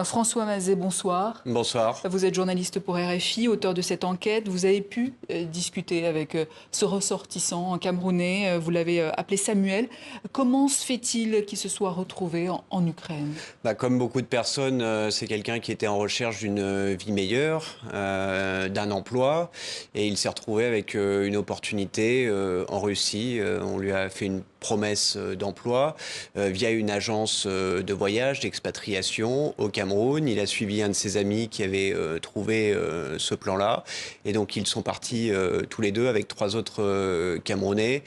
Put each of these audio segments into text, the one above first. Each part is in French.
François Mazet, bonsoir. Bonsoir. Vous êtes journaliste pour RFI, auteur de cette enquête. Vous avez pu discuter avec ce ressortissant camerounais, vous l'avez appelé Samuel. Comment se fait-il qu'il se soit retrouvé en Ukraine? Comme beaucoup de personnes, c'est quelqu'un qui était en recherche d'une vie meilleure, d'un emploi, et il s'est retrouvé avec une opportunité en Russie. On lui a fait une promesse d'emploi via une agence de voyage, d'expatriation au Cameroun. Il a suivi un de ses amis qui avait trouvé ce plan-là. Et donc ils sont partis tous les deux avec 3 autres Camerounais,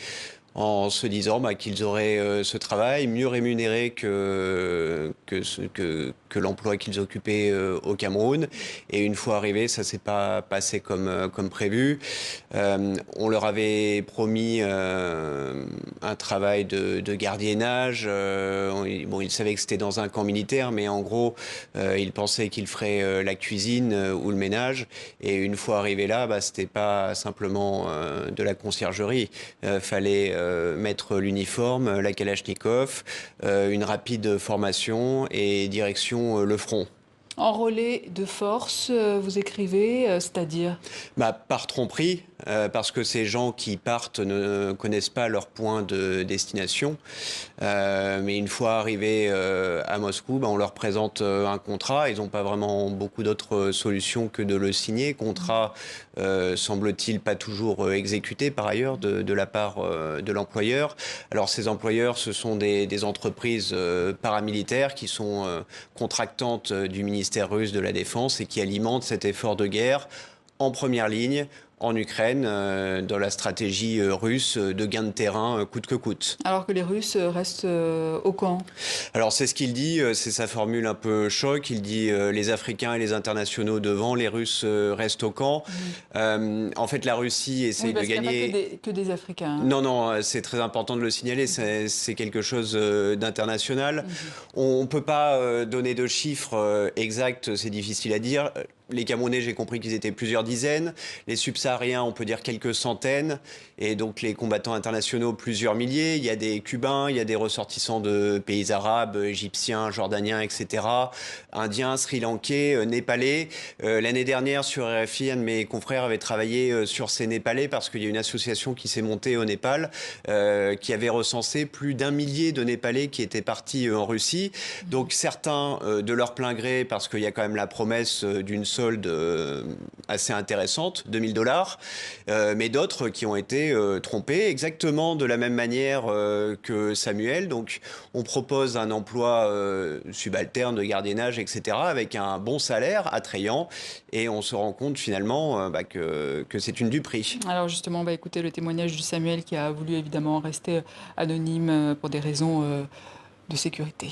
en se disant qu'ils auraient ce travail mieux rémunéré que l'emploi qu'ils occupaient au Cameroun. Et une fois arrivés, ça ne s'est pas passé comme prévu. On leur avait promis un travail de gardiennage. Ils savaient que c'était dans un camp militaire, mais en gros, ils pensaient qu'ils feraient la cuisine ou le ménage. Et une fois arrivés là, c'était pas simplement de la conciergerie. Fallait mettre l'uniforme, la Kalachnikov, une rapide formation et direction le front. Enrôlé de force, vous écrivez, c'est-à-dire Par tromperie, parce que ces gens qui partent ne connaissent pas leur point de destination. Mais une fois arrivés à Moscou, on leur présente un contrat. Ils n'ont pas vraiment beaucoup d'autres solutions que de le signer. Contrat, semble-t-il, pas toujours exécuté par ailleurs de la part de l'employeur. Alors ces employeurs, ce sont des entreprises paramilitaires qui sont contractantes du ministère russe de la Défense et qui alimentent cet effort de guerre en première ligne en Ukraine, dans la stratégie russe de gain de terrain coûte que coûte. Alors que les Russes restent au camp. Alors c'est ce qu'il dit, c'est sa formule un peu choc. Il dit les Africains et les internationaux devant, les Russes restent au camp. En fait, la Russie essaye de gagner. Il n'y a pas que des Africains. Non, non, c'est très important de le signaler. C'est quelque chose d'international. On ne peut pas donner de chiffres exacts, c'est difficile à dire. Les Camerounais, j'ai compris qu'ils étaient plusieurs dizaines. Les subsahariens, on peut dire quelques centaines. Et donc les combattants internationaux, plusieurs milliers. Il y a des Cubains, il y a des ressortissants de pays arabes, égyptiens, jordaniens, etc. Indiens, sri-lankais, népalais. L'année dernière, sur RFI, un de mes confrères avait travaillé sur ces Népalais parce qu'il y a une association qui s'est montée au Népal qui avait recensé plus d'1 millier de Népalais qui étaient partis en Russie. Donc certains, de leur plein gré, parce qu'il y a quand même la promesse d'une solde assez intéressante, $2000, mais d'autres qui ont été trompés, exactement de la même manière que Samuel. Donc on propose un emploi subalterne de gardiennage, etc., avec un bon salaire attrayant, et on se rend compte finalement que c'est une duperie. Alors justement, on va écouter le témoignage de Samuel qui a voulu évidemment rester anonyme pour des raisons de sécurité.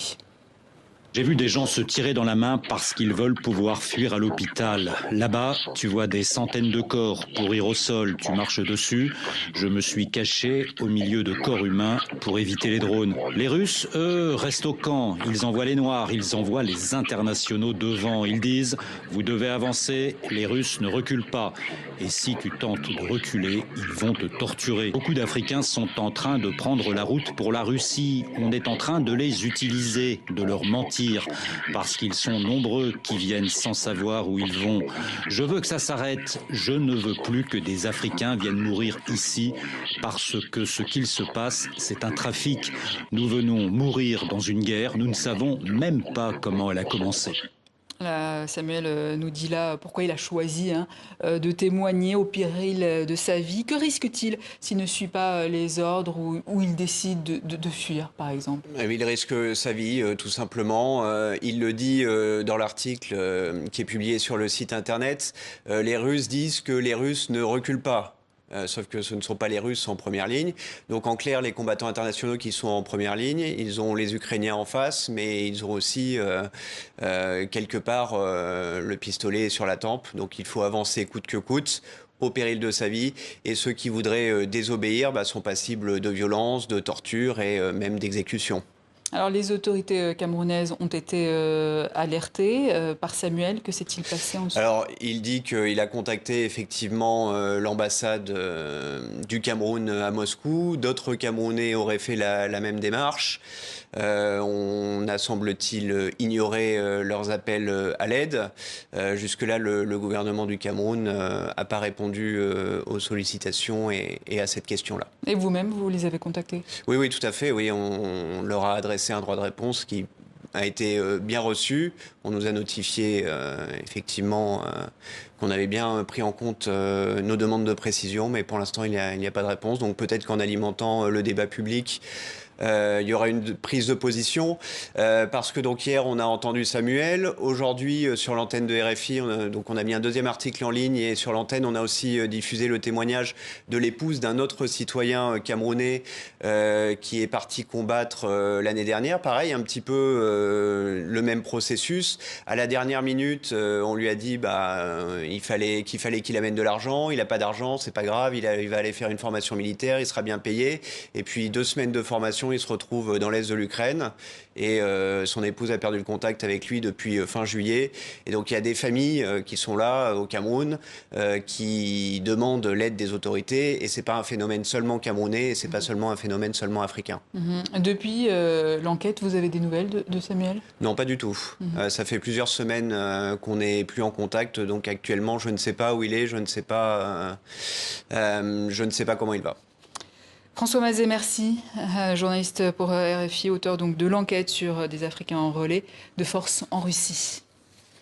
J'ai vu des gens se tirer dans la main parce qu'ils veulent pouvoir fuir à l'hôpital. Là-bas, tu vois des centaines de corps pourrir au sol, tu marches dessus. Je me suis caché au milieu de corps humains pour éviter les drones. Les Russes, eux, restent au camp. Ils envoient les Noirs, ils envoient les internationaux devant. Ils disent « Vous devez avancer, les Russes ne reculent pas. » Et si tu tentes de reculer, ils vont te torturer. Beaucoup d'Africains sont en train de prendre la route pour la Russie. On est en train de les utiliser, de leur mentir, parce qu'ils sont nombreux qui viennent sans savoir où ils vont. Je veux que ça s'arrête. Je ne veux plus que des Africains viennent mourir ici, parce que ce qu'il se passe, c'est un trafic. Nous venons mourir dans une guerre. Nous ne savons même pas comment elle a commencé. Samuel nous dit là pourquoi il a choisi de témoigner au péril de sa vie. Que risque-t-il s'il ne suit pas les ordres ou il décide de fuir, par exemple? Il risque sa vie, tout simplement. Il le dit dans l'article qui est publié sur le site internet. Les Russes disent que les Russes ne reculent pas. Sauf que ce ne sont pas les Russes en première ligne. Donc en clair, les combattants internationaux qui sont en première ligne, ils ont les Ukrainiens en face, mais ils ont aussi quelque part le pistolet sur la tempe. Donc il faut avancer coûte que coûte, au péril de sa vie. Et ceux qui voudraient désobéir sont passibles de violences, de torture et même d'exécution. Alors les autorités camerounaises ont été alertées par Samuel. Que s'est-il passé ensuite? Alors, il dit qu'il a contacté effectivement l'ambassade du Cameroun à Moscou. D'autres Camerounais auraient fait la même démarche. On a, semble-t-il, ignoré leurs appels à l'aide. Jusque-là, le gouvernement du Cameroun n'a pas répondu aux sollicitations et à cette question-là. Et vous-même, vous les avez contactés? Oui, oui, tout à fait. Oui, on leur a adressé un droit de réponse qui a été bien reçu. On nous a notifié effectivement qu'on avait bien pris en compte nos demandes de précision, mais pour l'instant, il n'y a pas de réponse. Donc peut-être qu'en alimentant le débat public, il y aura une prise de position parce que donc hier on a entendu Samuel. Aujourd'hui sur l'antenne de RFI, on a mis un deuxième article en ligne et sur l'antenne on a aussi diffusé le témoignage de l'épouse d'un autre citoyen camerounais qui est parti combattre l'année dernière. Pareil, un petit peu le même processus. À la dernière minute, on lui a dit qu'il fallait qu'il amène de l'argent. Il n'a pas d'argent, c'est pas grave. Il va aller faire une formation militaire, il sera bien payé. Et puis 2 semaines de formation, il se retrouve dans l'est de l'Ukraine et son épouse a perdu le contact avec lui depuis fin juillet. Et donc il y a des familles qui sont là au Cameroun qui demandent l'aide des autorités et c'est pas un phénomène seulement camerounais et c'est pas seulement un phénomène seulement africain. Depuis l'enquête, vous avez des nouvelles de Samuel? Non, pas du tout. Ça fait plusieurs semaines qu'on n'est plus en contact, donc actuellement je ne sais pas où il est, je ne sais pas comment il va. François Mazet, merci. Journaliste pour RFI, auteur donc de l'enquête sur des Africains en relais de force en Russie.